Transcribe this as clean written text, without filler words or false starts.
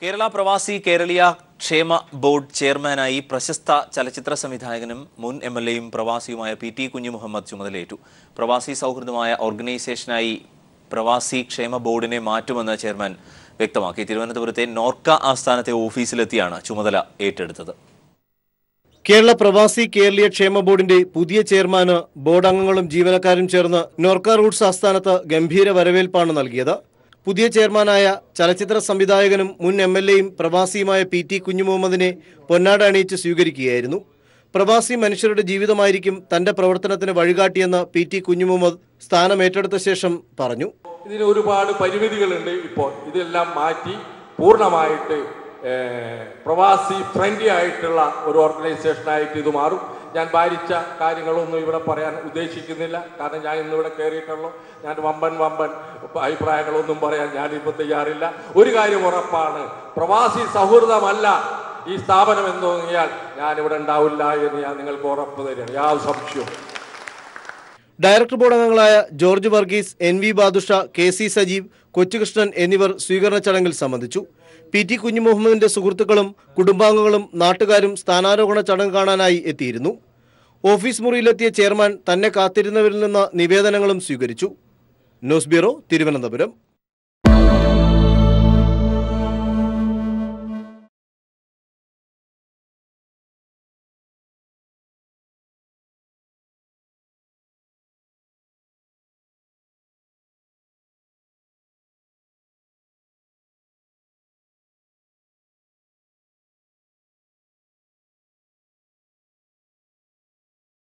കേരള പ്രവാസി കേരളീയ ക്ഷേമ ബോർഡ് ചെയർമാനായി പ്രശസ്ത ചലച്ചിത്ര സംവിധായകനും മുൻ എംഎൽഎയും പ്രവാസിയുമായ പി.ടി. കുഞ്ഞുമുഹമ്മദ് ചുമതലയേറ്റു. പ്രവാസി സൗഹൃദമായ ഓർഗനൈസേഷനായി പ്രവാസി ക്ഷേമ ബോർഡിനെ മാറ്റുമെന്ന് ചെയർമാൻ വ്യക്തമാക്കി. തിരുവനന്തപുരത്തെ നോർക്ക ആസ്ഥാനത്തെ ഓഫീസിലെത്തിയാണ് ചുമതല ഏറ്റെടുത്തത്. കേരള പ്രവാസി കേരളീയ ക്ഷേമ ബോർഡിന്റെ പുതിയ ചെയർമാന് ബോർഡ് അംഗങ്ങളും ജീവനക്കാരും ചേർന്ന് നോർക്ക റൂട്ട്സ് ആസ്ഥാനത്ത് ഗംഭീര വരവേൽപ്പാണ് നൽകിയത്. പുതിയ ചെയർമാനായ ചലച്ചിത്ര സംവിധായകനും മുൻ എംഎൽഎയും പ്രവാസിയുമായ പി.ടി. കുഞ്ഞുമുഹമ്മദിനെ പൊന്നാട അണിയിച്ച് സ്വീകരിക്കുകയായിരുന്നു. പ്രവാസി മനുഷ്യരുടെ ജീവിതമായിരിക്കും തന്റെ പ്രവർത്തനത്തിന് വഴികാട്ടിയെന്ന് പി.ടി. കുഞ്ഞുമുഹമ്മദ് സ്ഥാനം ഏറ്റെടുത്ത ശേഷം പറഞ്ഞു. ഇതിന് ഒരുപാട് പരിമിതികളുണ്ട്. ഇപ്പോൾ ഇതെല്ലാം മാറ്റി പൂർണ്ണമായിട്ട് പ്രവാസി ഫ്രണ്ട്ലി ആയിട്ടുള്ള ഒരു ഓർഗനൈസേഷനായിട്ട് ഇത് മാറും. ഞാൻ ഭാരിച്ച കാര്യങ്ങളൊന്നും ഇവിടെ പറയാൻ ഉദ്ദേശിക്കുന്നില്ല. കാരണം ഞാൻ ഇന്നിവിടെ കയറിയിട്ടുള്ളൂ. ഞാൻ വമ്പൻ അഭിപ്രായങ്ങളൊന്നും പറയാൻ ഞാനിപ്പോൾ തയ്യാറില്ല. ഒരു കാര്യം ഉറപ്പാണ്, പ്രവാസി സൗഹൃദമല്ല ഈ സ്ഥാപനം എന്ന് തോന്നിയാൽ ഞാനിവിടെ ഉണ്ടാവില്ല എന്ന് ഞാൻ നിങ്ങൾക്ക് ഉറപ്പ് തരികയാണ്, യാതൊരു സംശയവും. ഡയറക്ടർ ബോർഡ് അംഗങ്ങളായ ജോർജ് വർഗീസ്, എൻ.വി. ബാദുഷ, കെ.സി. സജീവ്, കൊച്ചുകൃഷ്ണൻ എന്നിവർ സ്വീകരണ ചടങ്ങിൽ സംബന്ധിച്ചു. പി.ടി. കുഞ്ഞുമുഹമ്മദിന്റെ സുഹൃത്തുക്കളും കുടുംബാംഗങ്ങളും നാട്ടുകാരും സ്ഥാനാരോഹണ ചടങ്ങ് കാണാനായി എത്തിയിരുന്നു. ഓഫീസ് മുറിയിലെത്തിയ ചെയർമാൻ തന്നെ കാത്തിരുന്നവരിൽ നിന്ന് നിവേദനങ്ങളും സ്വീകരിച്ചു. News bureau, Thiruvananthapuram.